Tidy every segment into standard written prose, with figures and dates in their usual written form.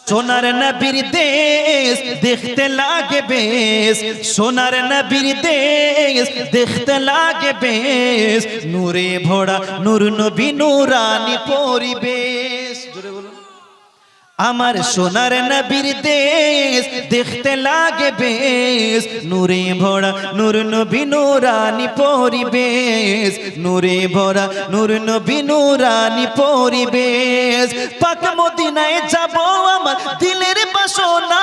সোনার নবীর দেশ দেখতে লাগে বেশ, সোনার নবীর দেশ দেখতে লাগে বেশ, নূরে ভরা নূর নবী নূরানি পরিবেশ। জোরে বলুন। আমার সোনার নবীর দেশ দেখতে লাগে বেশ, নূরে ভরা নূর নবী নূরানি পরিবেশ, নূরে ভরা নূর নবী নূরানি পরিবেশ। পাক মদিনায় যাব আমার দিলের বাসনা,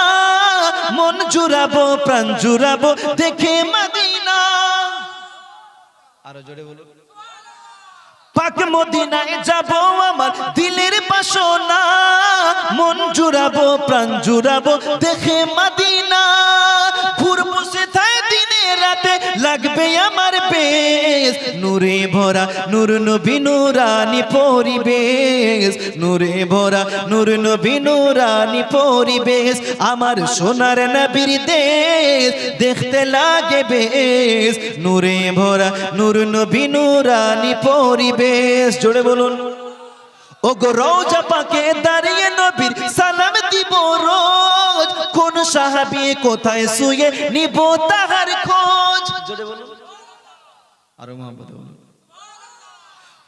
মন জুড়াবো প্রাণ জুড়াবো দেখে মদিনা। আরো জোরে বলুন। পাক মদিনায় যাব আমার দিলের বাসনা, মন জুড়াবো প্রাণ জুড়াবো দেখে মদিনা। ঘুরবো সেথায় দিনে রাতে লাগবে আমার বেশ, নূরে ভরা নূর নবী নূরানি পরিবেশ, নূরে ভরা নূর নবী নূরানি পরিবেশ। আমার সোনার নবীর দেশ দেখতে লাগে বেশ, নূরে ভরা নূর নবী নূরানি পরিবেশ। জোরে বলুন। ওগো রওজা পাকে দাঁড়িয়ে নবীর সালাম দিব রোজ, কোন সাহাবী কোথায় শুয়ে নিব তাহার খোঁজ। জোরে বলুন। আরো মহব্বত বলুন।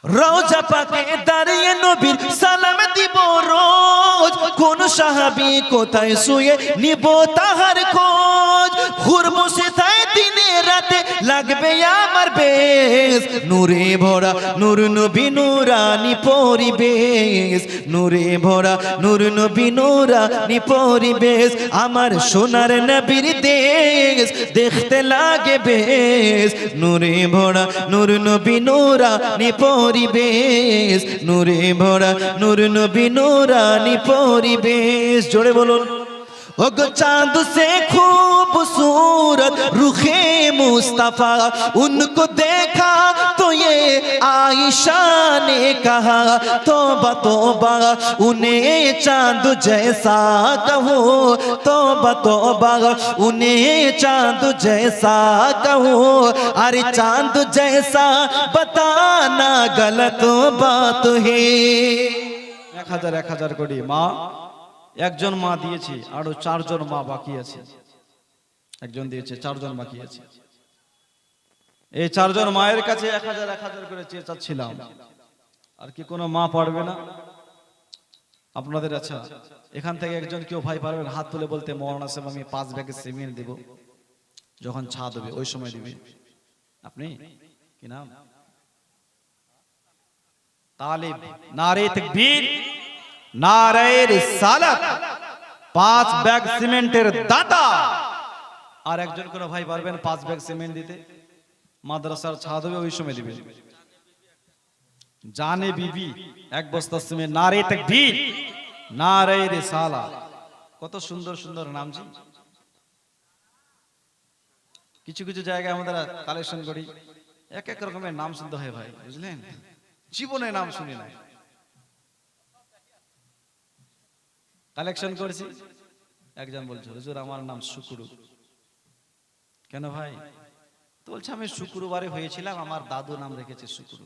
রওজা পাকে দাঁড়িয়ে নবীর সালাম দিব রোজ, কোন সাহাবী কোথায় শুয়ে নিব তাহার খোঁজ। ঘুরবো সেথায় দিনে রাতে লাগবে আমার বেশ, নূরে ভরা নূর নবী নূরানি পরিবেশ, নূরে ভরা নূর নবী নূরানি পরিবেশ। আমার সোনার নবীর দেশ দেখতে লাগে বেশ, নূরে ভরা নূর নবী নূরানি পরিবেশ, নূরে ভরা নূর নবী নূরানি পরিবেশ। জোরে বলুন। ओगो चांद से खूबसूरत रुखे मुस्तफा, उनको देखा तो ये आयशा ने कहा, तौबा तौबा उन्हें चांद जैसा कहो, तौबा तौबा उन्हें चांद जैसा कहो, अरे चांद जैसा बताना गलत बात है। 1000 কোটি মা, একজন মা দিয়েছি, আরো 4 জন মা বাকি আছে। একজন দিয়েছে, 4 জন বাকি আছে। এই 4 জন মায়ের কাছে 1000 করে চেয়ে চাচ্ছিলাম। আর কি কোনো মা পারবে না আপনাদের? আচ্ছা, এখান থেকে একজন কেউ ভাই পারবেন হাত তুলে বলতে, মৌলানা সাহেব আমি 5 ব্যাগ সিমেন্ট দেব, যখন ছাদ হবে ওই সময় দিবে। আপনি কি নাম? তালিব। নারে তাকবীর, নারে রিসালাত। 5 ব্যাগ সিমেন্টের দাতা। আর একজন কোন ভাই পারবেন 5 ব্যাগ সিমেন্ট দিতে? মাদ্রাসার ছাদ হবে ওই সময় দিবেন। জানে বিবি 1 বস্তা সিমেন্ট। নারে তাকবীর, নারে রিসালাত। কত সুন্দর সুন্দর নাম জি। কিছু কিছু জায়গায় আমাদের কালেকশন করি, এক এক রকমের নাম শুনতে হয় ভাই, বুঝলেন? জীবনে নাম শুনি না। কালেকশন করেছি, একজন বলছে হুজুর আমার নাম শুক্রু। কেন ভাই? তো বলছে আমি শুক্রবারে হয়েছিলাম, আমার দাদু নাম রেখেছে শুক্রু।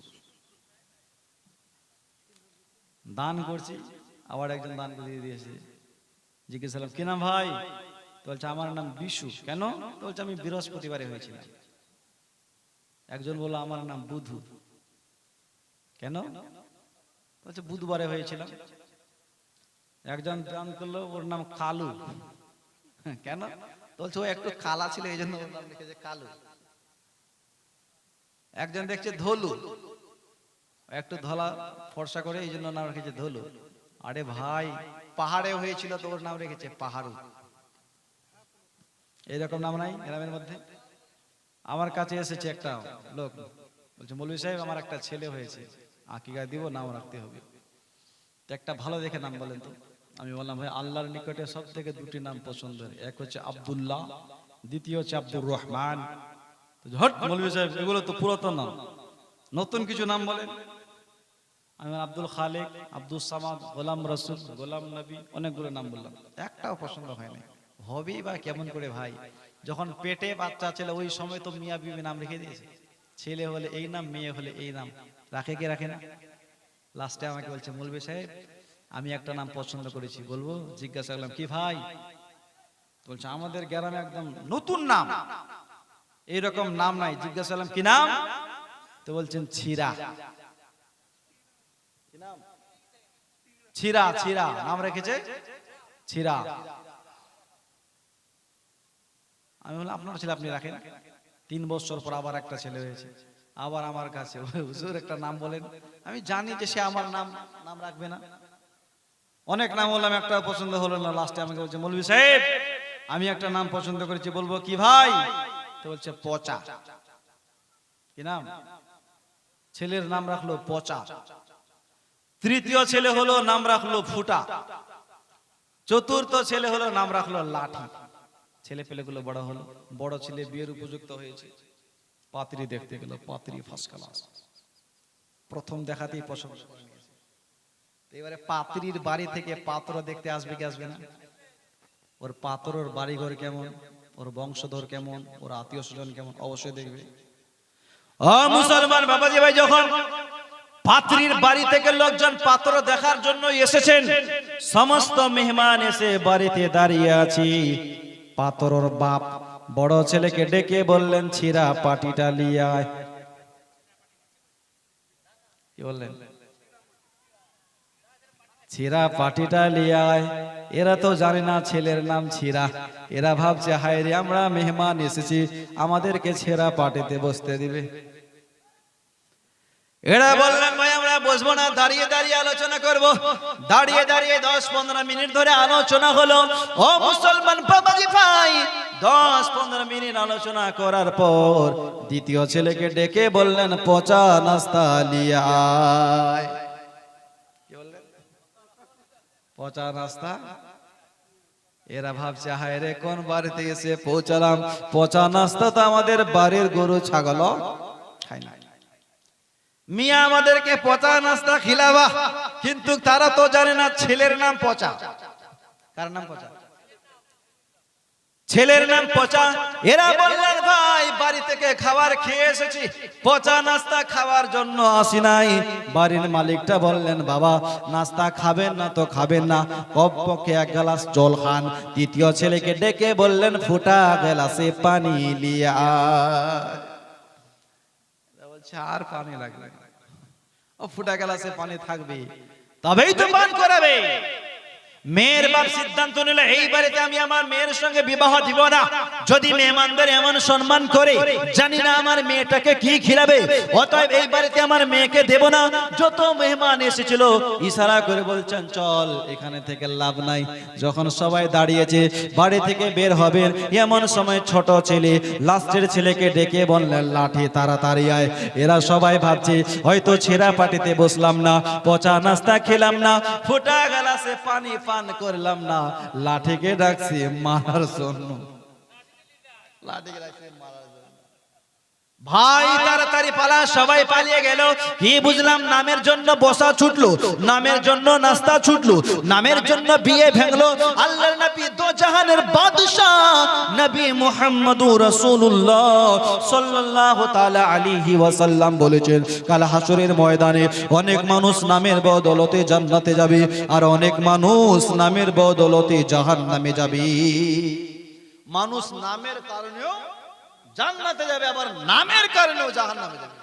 দান করছি, আবার একজন দান করে দিয়ে দিয়েছে। জিজ্ঞেস করলাম কি নাম ভাই? তো বলছে আমার নাম বিশু। কেন? তো বলছে আমি বৃহস্পতিবারে হয়েছিলাম। একজন বলল আমার নাম বুধু। কেন? বলছে বুধবারে হয়েছিলাম। একজন দান করলো, ওর নাম কালু। কেন? বলছে ও একটু কালা ছিল এই জন্য ওর নাম লিখেছে কালু। একজন দেখছে ধলু, একটু ধলা ফর্সা করে এই জন্য নাম রেখেছে ধলু। আরে ভাই পাহাড়ে হয়েছিল তো ওর নাম রেখেছে পাহাড়ু। এইরকম নাম নাই গ্রামের মধ্যে? আমার কাছে এসেছে একটা লোক, বলছে মৌলভী সাহেব আমার একটা ছেলে হয়েছে, আকিকা দিব, নাম রাখতে হবে, একটা ভালো দেখে নাম বলেন তো। আমি বললাম ভাই আল্লাহর নিকটে সব থেকে 2টি নাম পছন্দের, এক হচ্ছে আব্দুল্লাহ, দ্বিতীয় হচ্ছে আব্দুর রহমান। হট মৌলভী সাহেব এগুলো তো পুরাতন নাম, নতুন কিছু নাম বলেন। আমি আব্দুল খালেক, আব্দুল সামাদ, গোলাম রসুল, গোলাম নবী, অনেকগুলো নাম বললাম, একটাও পছন্দ হয় না। হবেই বা কেমন করে ভাই? যখন পেটে বাচ্চা ছিল ওই সময় তো মিয়া বিবি নাম রেখে দিয়েছে। ছেলে হলে এই নাম, মেয়ে হলে এই নাম, রাখে কি রাখে না? লাস্টে আমাকে বলছে মৌলভী সাহেব আমি একটা নাম পছন্দ করেছি, বলবো? জিজ্ঞাসা করলাম কি ভাই? বলছে আমাদের গ্রামে একদম নতুন নাম, এইরকম নাম নাই। জিজ্ঞাসা করলাম কি নাম? তো বলছেন ছিরা। ছিরা, ছিরা নাম রেখেছে, ছিরা। আমি বললাম আপনার ছেলে আপনি রাখেন। 3 বছর পর আবার একটা ছেলে হয়েছে, আবার আমার কাছে, হুজুর একটা নাম বলেন। আমি জানি যে সে আমার নাম রাখবে না। অনেক নাম বললাম, একটা পছন্দ হলো না। লাস্টে আমাকে বলছে মৌলভী সাহেব আমি একটা নাম পছন্দ করেছি, বলবো কি ভাই? তো বলছে পচা। কি নাম? ছেলের নাম রাখলো পচা। তৃতীয় ছেলে হলো নাম রাখলো ফুটা। চতুর্থ ছেলে হলো নাম রাখলো লাঠি। ছেলে পেলেগুলো বড় হলো, বড় ছেলে বিয়ের উপযুক্ত হয়েছে, পাত্রী দেখতে গেল, পাত্রী ফার্স্ট ক্লাস, প্রথম দেখাতেই পছন্দ করে নিয়েছে। এবারে পাত্রীর বাড়ি থেকে পাত্র দেখতে আসবে কি আসবে না? ওর পাত্রর বাড়িঘর কেমন, ওর বংশধর কেমন, ওর আত্মীয় স্বজন কেমন, অবশ্যই দেখবে। মুসলমান বাবাজি ভাই, যখন পাত্রীর বাড়ি থেকে লোকজন পাত্র দেখার জন্য এসেছেন, সমস্ত মেহমান এসে বাড়িতে দাঁড়িয়ে আছে, পাত্রর বাপ বড় ছেলেকে ডেকে বললেন ছিরা পাটিটা লিয়ে আয়। কি বললেন? ছিরা পাটিটা লিয়ে আয়। এরা তো জানে না ছেলের নাম ছিরা। এরা ভাবছে হায় রে আমরা মেহমান এসেছি, আমাদেরকে ছেঁড়া পাটিতে বসতে দিবে। এরা বললেন ভাই আমরা বসবো না, দাঁড়িয়ে দাঁড়িয়ে আলোচনা করব। দাঁড়িয়ে দাঁড়িয়ে 10-15 মিনিট ধরে আলোচনা হলো। ও মুসলমান বাবাজি ভাই, 10-15 মিনিট আলোচনা করার পর দ্বিতীয় ছেলেকে ডেকে বললেন পচা নাস্তা লিয়ে আয়। কি বললেন? পচা নাস্তা। এরা ভাবছে হায় রে কোন বাড়িতে এসে পৌঁছালাম, পচা নাস্তা তো আমাদের বাড়ির গরু ছাগল খায় না। মিয়া আমাদেরকে পচা নাস্তা খিলাবা, কিন্তু তারা তো জানে না ছেলের নাম পচা। কার নাম পচা? ছেলের নাম পচা। এরা বললেন ভাই বাড়ি থেকে খাবার খেয়ে এসেছি, পচা নাস্তা খাওয়ার জন্য আসি নাই। বাড়ির মালিকটা বললেন বাবা নাস্তা খাবেন না তো খাবেন না, কমপক্ষে 1 গ্লাস জল খান। তৃতীয় ছেলেকে ডেকে বললেন ফুটা গ্লাসে পানি লিয়ে আয়। বলছে আর পানি লাগবে না, ও ফুটা গ্লাসে পানি থাকবে, তবেই তো পান করাবে। মেয়ের বাপ সিদ্ধান্ত নিল এই বাড়িতে আমি আমার মেয়ের সঙ্গে বিবাহ দিব না। যদি মেহমানদের এমন সম্মান করে, জানি না আমার মেয়েটাকে কি খিলাবে, অতএব এই বাড়িতে আমার মেয়েকে দেব না। যত মেহমান এসেছিল ইশারা করে বলছেন চল, এখানে থেকে লাভ নাই। যখন সবাই দাঁড়িয়েছে বাড়ি থেকে বের হবেন, এমন সময় ছোট ছেলে লাস্টের ছেলেকে ডেকে বললেন লাঠি তাড়াতাড়ি আয়। এরা সবাই ভাবছে হয়তো ছেঁড়া পাটিতে বসলাম না, পচা নাস্তা খেলাম না, ফুটা গ্লাসে পানি পান করলাম না, লাঠিকে ডাকছি মারার জন্য। লাঠিকে ডাকছি মারার জন্য। ভাই তাড়াতাড়ি পালা। সবাই পালিয়ে গেল। কি বুঝলাম নামের জন্য বসা ছুটলো, নামের জন্য নাস্তা ছুটলো, নামের জন্য বিয়ে ভেঙলো। আল্লাহর নবী দো জাহানের বাদশা নবী মুহাম্মদুর রাসূলুল্লাহ সাল্লাল্লাহু তাআলা আলাইহি ওয়াসাল্লাম বলেছেন কাল হাসরের ময়দানে অনেক মানুষ নামের বদৌলতে জান্নাতে যাবে, আর অনেক মানুষ নামের বদৌলতে জাহান্নামে যাবে। মানুষ নামের কারণেও জান্নাতে যাবে, আবার নামের কারণেও জাহান্নামে যাবে।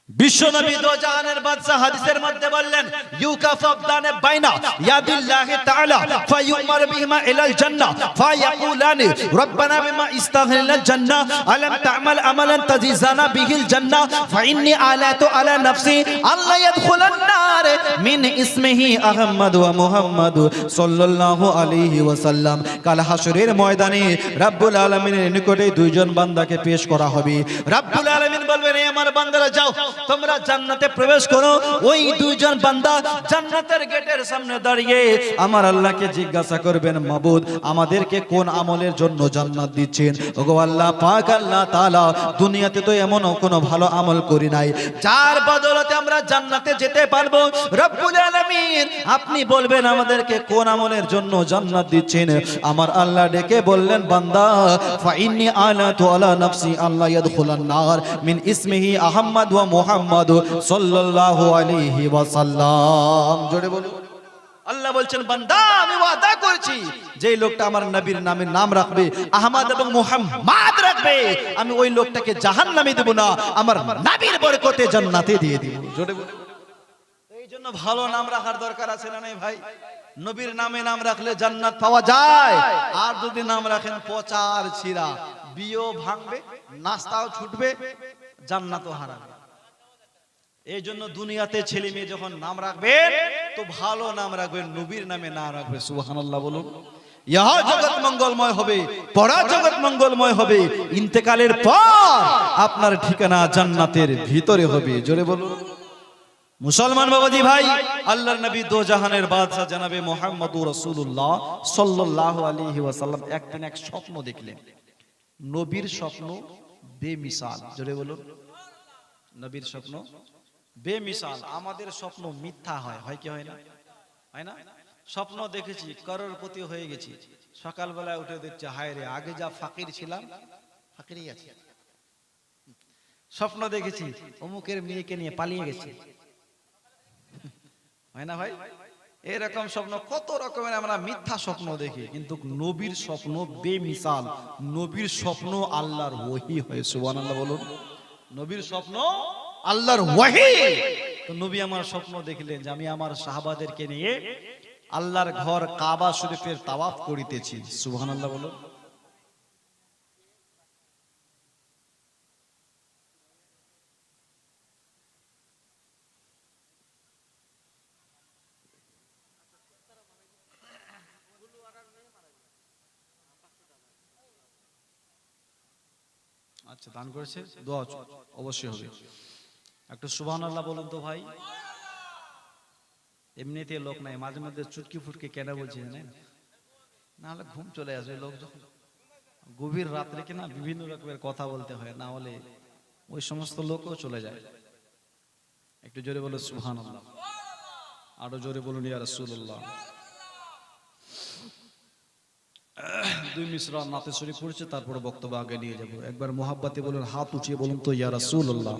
বিশ্বনবী দো জাহানের বাদশা হাদিসের মধ্যে বললেন ইউকাফাদানে বাইনা ইয়াদিল্লাহি তাআলা ফায়ুমার বিহিমা ইলাল জান্নাহ ফায়াকুলানি রব্বানা বিমা ইস্তাগফিরনাল জান্নাহ আলাম তা'মাল আমালান তাজিজানা বিহিল জান্নাহ ফাইন্নী আলাতু আলা নাফসি আল্লা ইয়াদখুলান নার মিন ইসমিহি আহমদ ওয়া মুহাম্মদ সাল্লাল্লাহু আলাইহি ওয়াসাল্লাম। কাল হাসরের ময়দানে রব্বুল আলামিনের নিকটে দুইজন বান্দাকে পেশ করা হবে। রব্বুল আলামিন বলবেন হে আমার বান্দারা যাও, তোমরা জান্নাতে প্রবেশ করো। ওই দুইজন বান্দা জান্নাতের গেটের সামনে দাঁড়িয়ে আমার আল্লাহকে জিজ্ঞাসা করবেন মাবুদ আমাদেরকে কোন আমলের জন্য জান্নাত দিচ্ছেন? ওগো আল্লাহ পাক আল্লাহ তাআলা, দুনিয়াতে তো এমন কোনো ভালো আমল করি নাই যার বদৌলতে আমরা জান্নাতে যেতে পারবো। রব্বুল আলামিন আপনি বলবেন আমাদেরকে কোন আমলের জন্য জান্নাত দিচ্ছেন? আমার আল্লাহ ডেকে বললেন বান্দা ফাইন্নী আলাতু আলা নাফসি আল্লাহ ইয়াদখুলান নার মিন ইসমিহি আহমদ ওয়া মুহাম্মদ সাল্লাল্লাহু আলাইহি ওয়াসাল্লাম। জোরে বলুন। আল্লাহ বলছেন বান্দা আমি ওয়াদা করেছি যেই লোকটা আমার নবীর নামের নাম রাখবে, আহমদ এবং মুহাম্মদ রাখবে, আমি ওই লোকটাকে জাহান্নামে দেব না, আমার নবীর বরকতে জান্নাতে দিয়ে দিব। জোরে বলুন। এই জন্য ভালো নাম রাখার দরকার আছে না নাই ভাই? নবীর নামে নাম রাখলে জান্নাত পাওয়া যায়। আর যদি নাম রাখেন পচা আর ছিঁড়া, বিয়েও ভাঙবে, নাস্তাও ছুটবে, জান্নাতও হারাবে। এই জন্য দুনিয়াতে ছেলে মেয়ে যখন নাম রাখবেন তো ভালো নাম রাখবেন, নবীর নামে নাম রাখবেন। সুবহানাল্লাহ বলুন। ইহা জগৎ মঙ্গলময় হবে, পরা জগৎ মঙ্গলময় হবে, ইন্তেকালের পর আপনার ঠিকানা জান্নাতের ভিতরে হবে। জোরে বলুন। মুসলমান বাবাজি ভাই, আল্লাহর নবী দো জাহানের বাদশা জনাবে মুহাম্মদুর রাসূলুল্লাহ সাল্লাল্লাহু আলাইহি ওয়াসাল্লাম একদিন এক স্বপ্ন দেখলেন। নবীর স্বপ্ন বেমিসাল। জোরে বলুন। নবীর স্বপ্ন বেমিসাল। আমাদের স্বপ্ন মিথ্যা হয়, হয় কি হয় না? হয় না? স্বপ্ন দেখেছি করোড়পতি হয়ে গেছি, সকালবেলায় উঠে দেখছি হায় রে আগে যা ফাকির ছিলাম ফাকিরই আছি। স্বপ্ন দেখেছি অমুকের মেয়েকে নিয়ে পালিয়ে গেছি, হয় না ভাই? এরকম স্বপ্ন কত রকমের আমরা মিথ্যা স্বপ্ন দেখি, কিন্তু নবীর স্বপ্ন বেমিসাল। নবীর স্বপ্ন আল্লাহর ওহী হয়। সুবহানাল্লাহ বলুন। নবীর স্বপ্ন আল্লাহর ওহী। তো নবী আমার স্বপ্ন দেখলেন যে আমি আমার সাহাবাদেরকে নিয়ে আল্লাহর ঘর কাবা শরীফের তাওয়াফ করিতেছি। সুবহানাল্লাহ বলুন। আচ্ছা, দান করেছে, দোয়া অবশ্যই হবে। একটু সুবহানাল্লাহ বলুন তো ভাই। এমনিতে লোক নাই, মাঝে মধ্যে চুটকি ফুটকি কেন বলছি জানেন? না হলে ঘুম চলে আসবে। লোক যখন গভীর রাত্রে কিনা বিভিন্ন রকমের কথা বলতে হয়, না হলে ওই সমস্ত লোকও চলে যায়। একটু জোরে বলুন সুবহানাল্লাহ। আরো জোরে বলুন ইয়া রাসূলুল্লাহ। দুই মিসরা নাতে শরীফ পড়ছে, তারপরে বক্তব্য আগে নিয়ে যাব। একবার মোহাব্বতে বলুন, হাত উঠিয়ে বলুন তো ইয়া রাসূলুল্লাহ।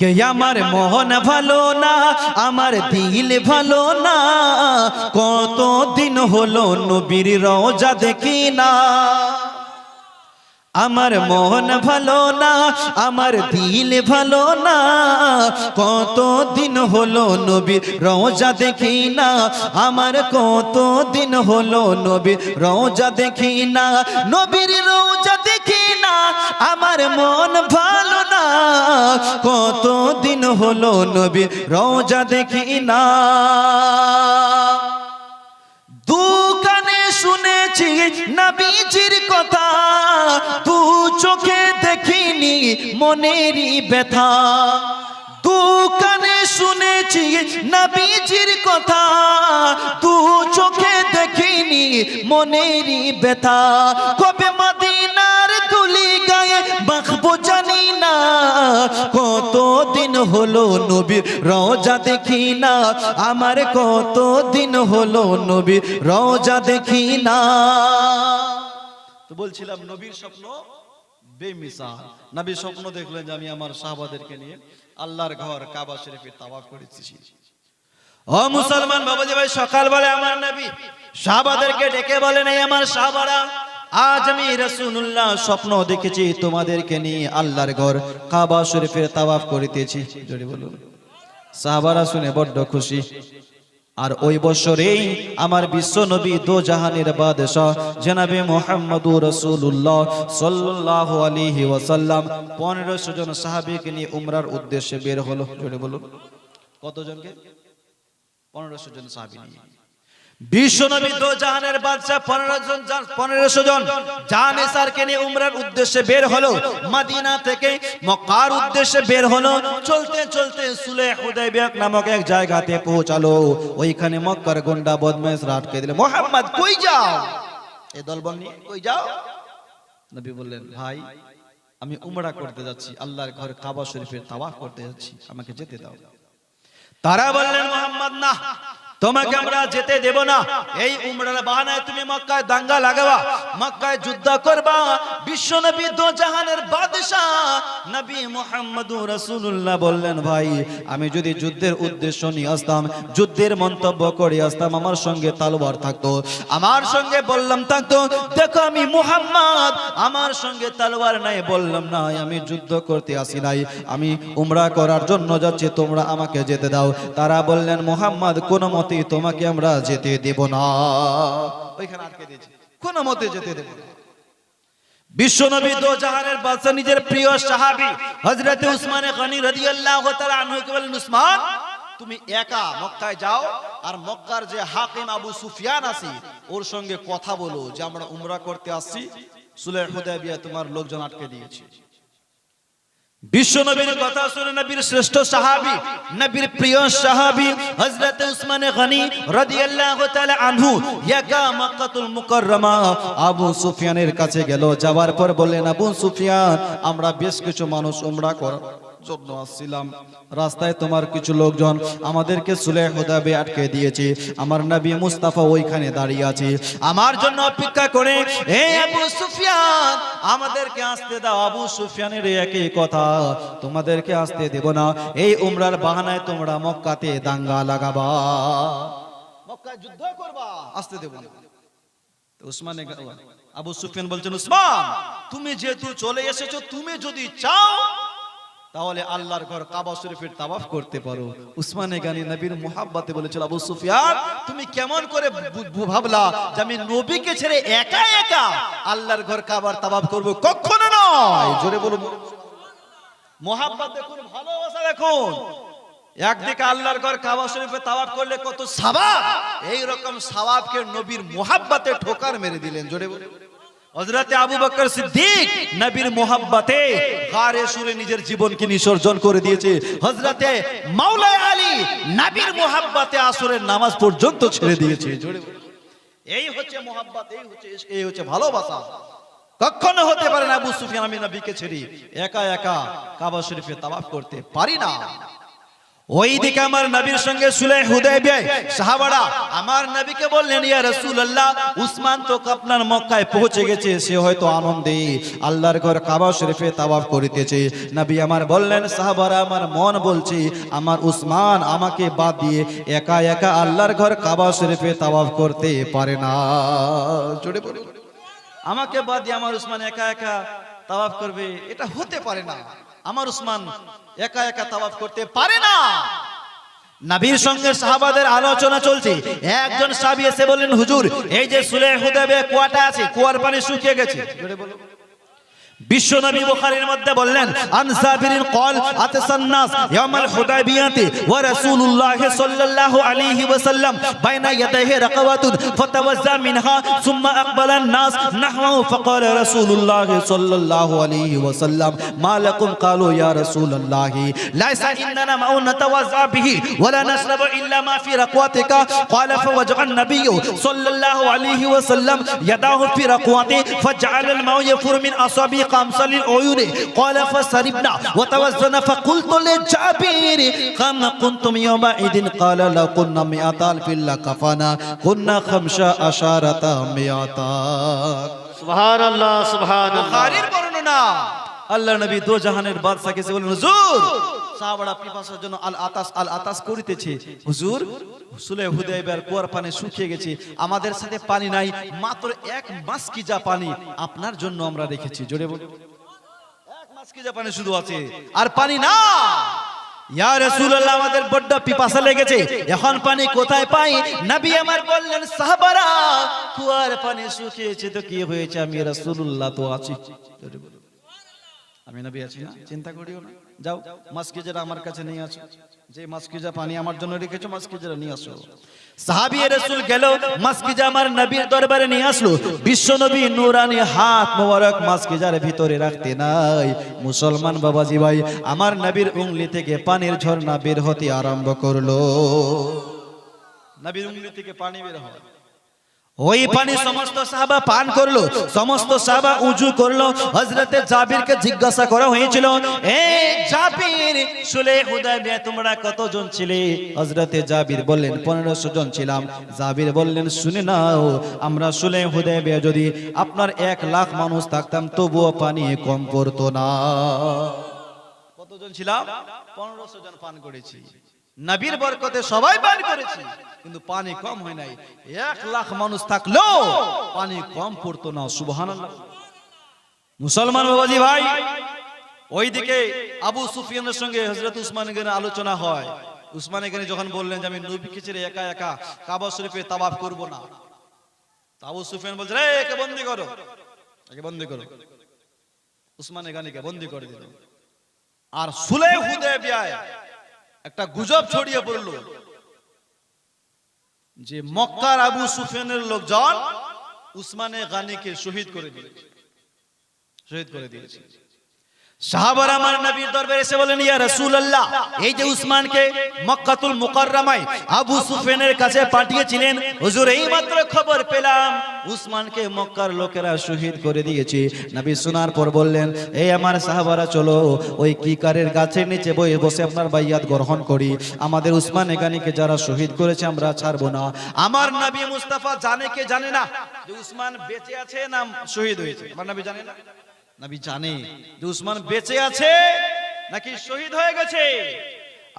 কে আমার মন ভালো না, আমার দিল ভালো না, কত দিন হলো নবীর রওজা দেখি না। আমার মন ভালো না, আমার দিল ভালো না, কত দিন হলো নবীর রওজা দেখি না। আমার কত দিন হলো নবীর রওজা দেখি না, নবীর রওজা দেখি না। আমার মন ভালো না, কত দিন হলো নবীর রওজা দেখি না। দুকানে শুনেছি নবীজির কথা, তু চোখে দেখিনি মনেরই ব্যথা। দুকানে শুনেছি নবীজির কথা, তু চোখে দেখিনি মনেরই ব্যথা। কবে মদিনার ধুলি গায়ে মাখবো জানি না, কত দিন হলো নবীর রওজা দেখি না। আমার কত দিন হলো নবীর রওজা দেখি না। তো বলছিলাম নবীর স্বপ্ন বেমিসাল। নবী স্বপ্ন দেখলেন যে আমি আমার সাহাবাদেরকে নিয়ে আল্লাহর ঘর কাবা শরীফে তাওয়াফ করেছি। ও মুসলমান বাবাজি ভাই, সকালবেলা আমার নবী সাহাবাদেরকে ডেকে বলেন, এই আমার সাহাবারা, আজ আমি রাসূলুল্লাহ স্বপ্ন দেখেছি তোমাদেরকে নিয়ে আল্লাহর ঘর কাবা শরীফের তাওয়াফ করিতেছি। জোরে বলুন। সাহাবারা শুনে বড্ড খুশি। আর ওই বছরেই আমার বিশ্ব নবী দো জাহানের বাদশাহ জনাবে মুহাম্মদুর রাসূলুল্লাহ সাল্লাল্লাহু আলাইহি ওয়াসাল্লাম 1500 জন সাহাবীকে নিয়ে উমরার উদ্দেশ্যে বের হলো। জোরে বলুন। কতজনকে? 1500 জন সাহাবী নিয়ে বিশ্ব নবী দো জাহানের বাদশা 1500 জন জানেসারকে নিয়ে উমরার উদ্দেশ্যে বের হলো। মদিনা থেকে মক্কার উদ্দেশ্যে বের হলো। চলতে চলতে সুলহ হুদাইবিয়া নামক এক জায়গাতে পৌঁছালো। ওইখানে মক্কার গুন্ডা বদমাইশরা আটকে দিল। মুহাম্মদ কই যাও? এই দলবল নিয়ে কই যাও? নবী বললেন, ভাই আমি উমরা করতে যাচ্ছি, আল্লাহর ঘর কাবা শরীফের তাওয়াফ করতে যাচ্ছি, আমাকে যেতে দাও। তারা বললেন, মুহাম্মদ না, তোমাকে আমরা যেতে দেব না। এই উমরার বাহানায় তুমি মক্কায় দাঙ্গা লাগাবা, মক্কায় যুদ্ধ করবা। বিশ্ব নবী দো জাহানের বাদশা নবী মুহাম্মদুর রাসূলুল্লাহ বললেন, ভাই আমি যদি যুদ্ধের উদ্দেশ্য নিয়ে আসতাম, যুদ্ধের মন্তব্য করে আসতাম, আমার সঙ্গে তলোয়ার থাকতো, আমার সঙ্গে বললাম থাকতো, দেখো আমি মুহাম্মদ, আমার সঙ্গে তলোয়ার নাই, বললাম না আমি যুদ্ধ করতে আসি নাই, আমি উমরা করার জন্য যাচ্ছি, তোমরা আমাকে যেতে দাও। তারা বললেন, মুহাম্মদ কোন মতে তোমাকে আমরা যেতে দেব না, ওইখানে আটকে দিয়েছি, কোন মতে যেতে দেব না। বিশ্বনবী দো জাহানের বাদশা নিজের প্রিয় সাহাবী হযরত উসমান গনি রাদিয়াল্লাহু তাআলা আনহুকে বললেন, উসমান তুমি একা মক্কায় যাও, আর মক্কার যে হাকিম আবু সুফিয়ান আছে ওর সঙ্গে কথা বলো যে আমরা উমরা করতে আসছি, সুলহ হুদায়বিয়া তোমার লোকজন আটকে দিয়েছে। বিশ্বনবীর কথা শুনে নবীর শ্রেষ্ঠ সাহাবী, নবীর প্রিয় সাহাবী হযরত উসমান গনি রাদিয়াল্লাহু তাআলা আনহু একা মক্কাতুল মুকাররমা আবু সুফিয়ানের কাছে গেল। যাওয়ার পর বললেন, আবু সুফিয়ান আমরা বেশ কিছু মানুষ উমরা করার জন্য আসছিলাম, রাস্তায় তোমার কিছু লোকজন আমাদেরকে সুলহ হুদায়বিয়া আটকে দিয়েছে, আমার নবী মুস্তাফা ওইখানে দাঁড়িয়ে আছে, আমার জন্য অপেক্ষা করে, হে আবু সুফিয়ান আমাদেরকে আসতে দাও। আবু সুফিয়ানের একই কথা, তোমাদেরকে আসতে দেব না, এই উমরার বাহানায় তোমরা মক্কাতে দাঙ্গা লাগাবা, মক্কায় যুদ্ধ করবা, আসতে দেব না। উসমানে আবু সুফিয়ান বলছেন, উসমান তুমি যেহেতু চলে এসেছো, তুমি যদি চাও তাহলে আল্লাহর ঘর কাবা শরীফের তাওয়াফ করতে পারো। উসমানে গানি নবীর মুহাব্বতে বলেছিল, আবু সুফিয়ান তুমি কেমন করে ভাবলা যে আমি নবীকে ছেড়ে একা একা আল্লাহর ঘর কাবার তাওয়াফ করব? কখনো নয়। জোরে বলুন মুহাব্বত দেখুন, ভালোবাসা দেখুন। একদিকে আল্লাহর ঘর কাবা শরীফে তাওয়াফ করলে কত সওয়াব, এই রকম সওয়াবকে নবীর মুহাব্বতে ঠোকার মেরে দিলেন। জোরে বলুন হযরত আবু বকর সিদ্দিক নবীর মুহাব্বতে গারে সুরে নিজের জীবনকে নিঃসর্জন করে দিয়েছে। হযরত মাওলা আলী নবীর মুহাব্বতে আসরের নামাজ পর্যন্ত ছেড়ে দিয়েছে। এই হচ্ছে মুহাব্বত, এই হচ্ছে ইশক, এই হচ্ছে ভালোবাসা। কখনো হতে পারে না আবু সুফিয়ান আমি নবীকে ছেড়ে একা একা কাবা শরীফে তাওয়াফ করতে পারি না। ওইদিকে আমার নবীর সঙ্গে সুলহ হুদায়বিয়ায় সাহাবারা আমার নবীকে বললেন, ইয়া রাসূলুল্লাহ উসমান তো আপনার মক্কায় পৌঁছে গেছে, সে হয়তো আনন্দে আল্লাহর ঘর কাবা শরীফে তাওয়াফ করিতেছে। নবী আমার বললেন, সাহাবারা আমার মন বলছে আমার উসমান আমাকে বাদ দিয়ে একা একা আল্লাহর ঘর কাবা শরীফে তাওয়াফ করতে পারে না। জোরে বলুন, আমাকে বাদ দিয়ে আমার উসমান একা একা তাওয়াফ করবে, এটা হতে পারে না। আমার উসমান একা একা তাওয়াফ করতে পারে না। নবীর সঙ্গে সাহাবাদের আলোচনা চলছে। একজন সাহাবী এসে বললেন, হুজুর এই যে সুলহ হুদায়বিয়া কুয়াটা আছে, কুয়ার পানি শুকিয়ে গেছে। বিশ্ব নবী বুখারীর মধ্যে বললেন, আন সাবিরিন ক্বাল আতাসান নাস ইয়াউমাল হুদায়বিয়াতি ওয়া রাসূলুল্লাহ সাল্লাল্লাহু আলাইহি ওয়াসাল্লাম বাইনা ইয়াদাইহি রাকাওয়াতুন ফাতাওয়াজ্জা মিনহা সুম্মা আকবালান নাস নাহওয়াহু ফাকালা রাসূলুল্লাহ সাল্লাল্লাহু আলাইহি ওয়াসাল্লাম মা লাকুম ক্বালু ইয়া রাসূলুল্লাহ লাইসা ইন্নানা মাউ নাতাওয়াজ্জা বিহি ওয়া লা নাশরাবু ইল্লা মা ফি রাকাওয়াতিকা ক্বালা ফাওয়াজআ আন-নাবিয়্যু সাল্লাল্লাহু আলাইহি ওয়াসাল্লাম ইয়াদাহু ফি রাকাওয়াতি ফাজআলা আল-মাউ ইয়াফুরু মিন আসাবি قامصل العيون قال فسربنا وتوزنا فقلت لجابر كم كنتم يومئذ قال لو كنا 100,000 لكفانا كنا 15 100 সুবহানাল্লাহ সুবহানাল্লাহ। বুখারীর বর্ণনা। আল্লাহ নবী দো জাহানের বাদশা কে বলেন, হুজুর সাহাবারা পিপাসার জন্য আল আতাস করিতেছে, হুজুর সুলহ হুদায়বিয়ার কুয়ার পানি শুকিয়ে গেছে, আমাদের সাথে পানি নাই, মাত্র এক মাসকিজা পানি আপনার জন্য আমরা রেখেছি। জোরে বলুন, এক মাসকিজা পানি শুধু আছে, আর পানি না। ইয়া রাসূলুল্লাহ আমাদের বড় পিপাসা লেগেছে, এখন পানি কোথায় পাই? নবী আমার বললেন, সাহাবারা কুয়ার পানি শুকিয়েছে তো কি হয়েছে, আমি রাসূলুল্লাহ তো আছি। জোরে বলুন, আমি নবী আছি না, চিন্তা করিও না, যাও মাসকিজাটা আমার কাছে নিয়ে আসো, যে মাসকিজা পানি আমার জন্য রেখেছো মাসকিজাটা নিয়ে আসো। সাহাবী রাসূল গেল, মাসকিজা আমার নবীর দরবারে নিয়ে আসলো। বিশ্ব নবী নূরানি হাত মোবারক মাসকিজার ভিতরে রাখতে নাই। মুসলমান বাবাজি ভাই, আমার নবীর উংলি থেকে পানির ঝর্ণা বের হতে আরম্ভ করলো। নবীর উংলি থেকে পানি বের হয়। ওই পানি সমস্ত সাহাবা পান করলো, সমস্ত সাহাবা উজু করলো। হযরতে জাবিরকে জিজ্ঞাসা করা হয়েছিল, এ জাবির, সুলহ হুদায়বিয়া তোমরা কতজন ছিলে? হযরতে জাবির বললেন 1500 জন ছিলাম। জাবির বললেন, শুনে নাও, আমরা সুলহ হুদায়বিয়া যদি আপনার 1 লাখ মানুষ থাকতাম তবুও পানি কম পড়তো না। কতজন ছিলাম? 1500 জন পান করেছি। নবীর বরকতে সবাই পান করেছি, কিন্তু পানি কম হয় নাই। 1 লাখ মানুষ থাকলো পানি কম পড়তো না। সুবহানাল্লাহ। মুসলমান বাবাজি ভাই, ওইদিকে আবু সুফিয়ানের সঙ্গে হযরত উসমান গনির আলোচনা হয়। উসমান গনি যখন বললেন যে আমি নবীকে ছেড়ে একা একা কাবা শরীফে তাওয়াফ করব না, আবু সুফিয়ান বলছে, রে একে বন্দী করো, একে বন্দী করো। উসমান গনিকে বন্দী করে দিল। আর সুলহ হুদায়বিয়ায় একটা গুজব ছড়িয়ে পড়লো যে মক্কার আবু সুফিয়ানের লোকজন উসমান গনিকে শহীদ করে দিয়েছে। সাহাবারা আমার নবীর দরবারে এসে বলেন, ইয়া রাসূলুল্লাহ, এই যে উসমানকে মক্কাতুল মুকাররমায় আবু সুফিয়ানের কাছে পাঠিয়েছিলেন, হুজুর এই মাত্র খবর পেলাম উসমানকে মক্কার লোকেরা শহীদ করে দিয়েছে। নবী শোনার পর বললেন, এই আমার সাহাবারা চলো ওই কিকারের গাছের নিচে বসে আপনার বাইয়াত গ্রহণ করি। আমাদের উসমান গনিকে যারা শহীদ করেছে আমরা ছাড়বো না। আমার নবী মুস্তাফা জানে কে জানে না যে উসমান বেঁচে আছে না শহীদ হয়েছে? আমার নবী জানে না? নবী জানে যে উসমান বেঁচে আছে নাকি শহীদ হয়ে গেছে।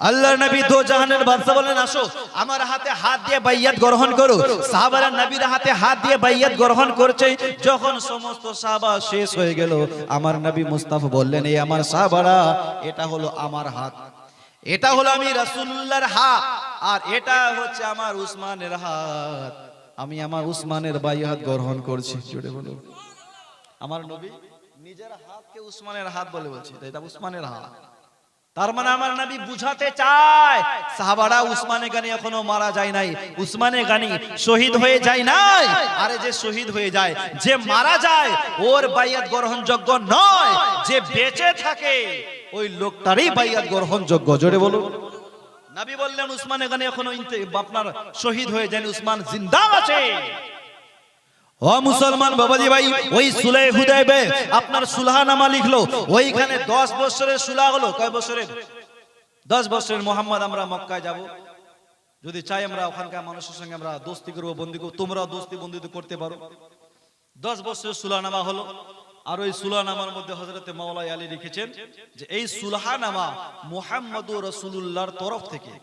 আল্লাহর নবী দো জাহানের বাদশা বলেন, আসো আমার হাতে হাত দিয়ে বাইয়াত গ্রহণ করো। সাহাবারা নবীর হাতে হাত দিয়ে বাইয়াত গ্রহণ করছে। যখন সমস্ত সাহাবা শেষ হয়ে গেল, আমার নবী মুস্তাফা বললেন, এই আমার সাহাবারা, এটা হলো আমার হাত, এটা হলো আমি রাসূলুল্লাহর হাত, আর এটা হচ্ছে আমার উসমানের হাত। আমি আমার উসমানের বাইয়াত গ্রহণ করছি। জোরে বলো। আমার নবী নিজের হাতকে উসমানের হাত বলে বলছে, এটা উসমানের হাত। তার মানে আমার নবী বুঝাতে চায় সাহাবারা উসমানে গনি এখনো মারা যায় নাই, উসমানে গনি শহীদ হয়ে যায় নাই। আরে যে শহীদ হয়ে যায়, যে মারা যায়, ওর বাইয়াত গ্রহণযোগ্য নয়। যে বেঁচে থাকে ওই লোকটারই বাইয়াত গ্রহণযোগ্য। জোরে বলুন। নবী বললেন উসমানে গনি এখনো আপনার শহীদ হয়ে যায়নি, উসমান জিন্দা আছে। ও মুসলমান বাবাজি ভাই, ওই সুলহ হুদায়বিয়া আপনার সুলহানামা লিখলো। ওইখানে 10 বছরের সুলহ হলো। কয় বছরের? 10 বছরের। মুহাম্মদ আমরা মক্কায় যাব, যদি চাই আমরা ওখানকার মানুষের সঙ্গে আমরা দোস্তি করব, বন্ধু করব, তোমরা দোস্তি বন্ধুত্ব করতে পারো। 10 বছরের সুলহানামা হলো। আর ওই সুলহানামার মধ্যে হযরতে মাওলাই আলী লিখেছেন যে এই সুলহানামা মুহাম্মদুর রাসূলুল্লাহর তরফ থেকে,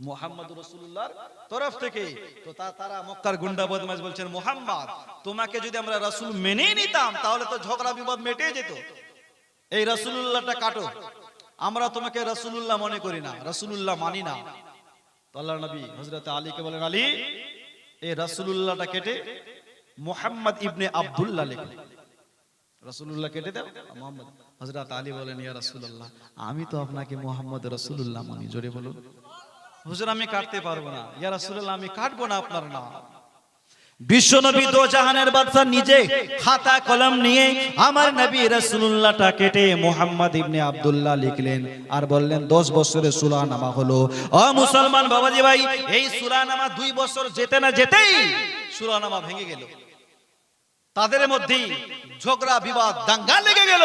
মুহাম্মদুর রাসূলুল্লাহর তরফ থেকে। তো তারা মক্কার গুন্ডা বদমাশ বলছেন, মুহাম্মদ তোমাকে যদি আমরা রাসূল মেনে নিতাম তাহলে তো ঝগড়া বিবাদ মিটে যেত, এই রাসূলুল্লাহটা কাটো, আমরা তোমাকে রাসূলুল্লাহ মনে করি না, রাসূলুল্লাহ মানি না। তো আল্লাহর নবী হযরত আলীকে বলেন, আলী এই রাসূলুল্লাহটা কেটে মুহাম্মদ ইবনে আব্দুল্লাহ লিখো। রাসূলুল্লাহ কেটে দাও মুহাম্মদ। হযরত আলী বলেন, ইয়া রাসূলুল্লাহ, আমি তো আপনাকে মুহাম্মদ রাসূলুল্লাহ মানি। জোরে বলুন। হুজুর আমি কাটতে পারবো না। ইয়া রাসূলুল্লাহ, আমি কাটবো না আপনার নাম। বিশ্বনবী দো জাহানের বাদশা নিজে খাতা কলম নিয়ে আমার নবী রাসূলুল্লাহটা কেটে মুহাম্মদ ইবনে আব্দুল্লাহ লিখলেন আর বললেন 10 বছরের সুলহানামা হলো। ও মুসলমান বাবাজি ভাই, এই সুলহানামা 2 বছর যেতে না যেতেই সুলহানামা ভেঙে গেল। তাদের মধ্যেই ঝগড়া বিবাদ দাঙ্গা লেগে গেল।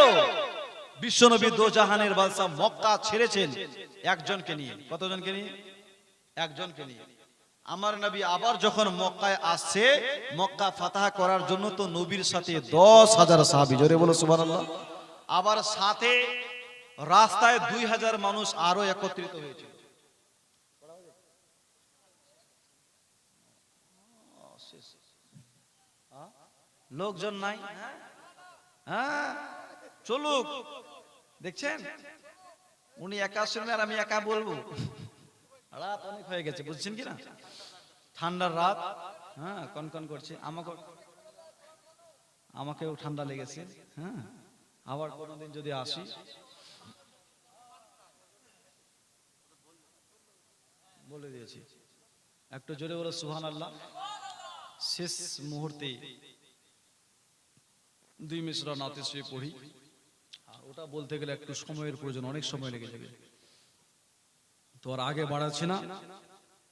বিশ্বনবী দো জাহানের বাদশা মক্কা ছেড়েছেন একজনকে নিয়ে। কতজনকে নিয়ে? একজনকে নিয়ে। আমার নবী আবার যখন মক্কায় আসছে, মক্কা ফাতাহ করার জন্য তো নবীর সাথে 10,000 সাহাবী। জোরে বলো সুবহানাল্লাহ। আবার সাথে রাস্তায় 2000 মানুষ আরো একত্রিত হয়েছে। লোকজন নাই। হ্যাঁ, চলুক। দেখছেন, উনি একা শুনবেন আর আমি একা বলবো। রাত অনেক হয়ে গেছে, বুঝছেন কি না? ঠান্ডার রাত। হ্যাঁ, কনকন করছে। আমাকেও ঠান্ডা লেগেছে। হ্যাঁ, আবার কোনোদিন যদি আসি। বলে দিয়েছি, একটু জোরে বলো সুবহানাল্লাহ। শেষ মুহূর্তে 2 মিসরা নাতে শুয়ে পড়ি। আর ওটা বলতে গেলে একটু সময়ের প্রয়োজন, অনেক সময় লেগে যাবে। তো আর আগে বাড়াচ্ছি না,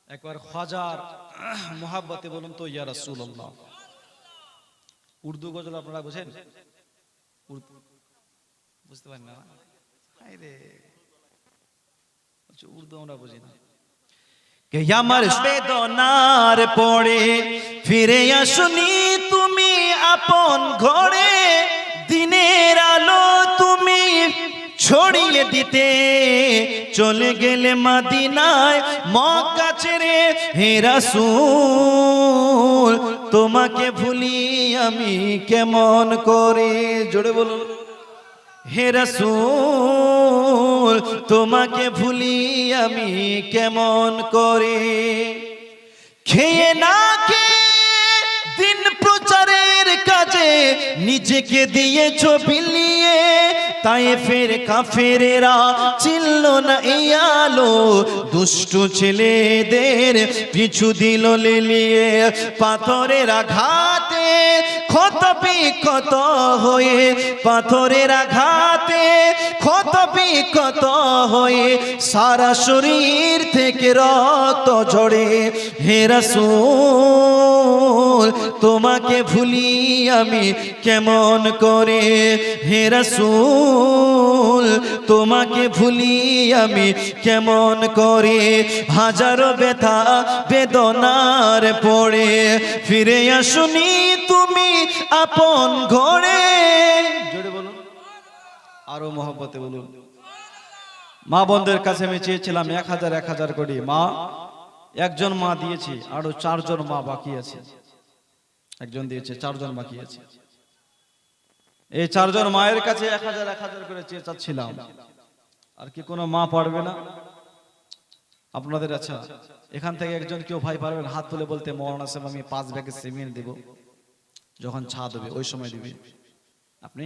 একবার হাজার মোহাব্বতে বলুন তো ইয়া রাসূলুল্লাহ। উর্দু গজল আপনারা বুঝেন? বুঝতে পারেন না? হায়রে, উর্দু আমরা বুঝি না। কে আমার বেদনার পড়ে ফিরে আসুনি তুমি আপন ঘরে, দিনের আলো তুমি ছড়িয়ে দিতে চলে গেলে মদিনায় মক্কা ছেড়ে। হে রাসূল তোমাকে ভুলি আমি কেমন করে, জোরে বলুন। হে রাসূল তোমাকে ভুলি আমি কেমন করে, খেয়ে না খেয়ে দিন প্রচারের কাজে নিজেকে দিয়েছো বিলিয়ে। তায়েফের কাফেরেরা চিনল না এই আলো, দুষ্টু ছেলেদের পিছু দিল লেলিয়ে। পাথরের আঘাতে ক্ষত বিক্ষত হয়ে, পাথরের আঘাতে ক্ষত বিক্ষত হয়ে সারা শরীর থেকে রক্ত ঝরে। হে রাসূল তোমাকে ভুলি আমি কেমন করে, হে রাসূল তোমাকে ভুলি আমি কেমন করে। হাজারো ব্যথা বেদনার পড়ে ফিরে আসুনি তুমি আপন ঘরে, জোরে বলুন, আরো মহব্বতে বলুন। মা বোনদের কাছে আমি চেয়েছিলাম 1000 কোটি মা, একজন মা দিয়েছি, আরো 4 জন মা বাকি আছে। একজন দিয়েছে, 4 জন বাকি আছে। এই 4 জন মায়ের কাছে 1000 করে চেয়ে চাচ্ছিলাম। আর কি কোনো মা পারবে না আপনাদের? আচ্ছা, এখান থেকে একজন কেউ ভাই পারবেন হাত তুলে বলতে, মৌলানা সাহেব আমি 5 ব্যাগ সিমেন্ট দেব, যখন ছাদ হবে ওই সময় দিবে আপনি?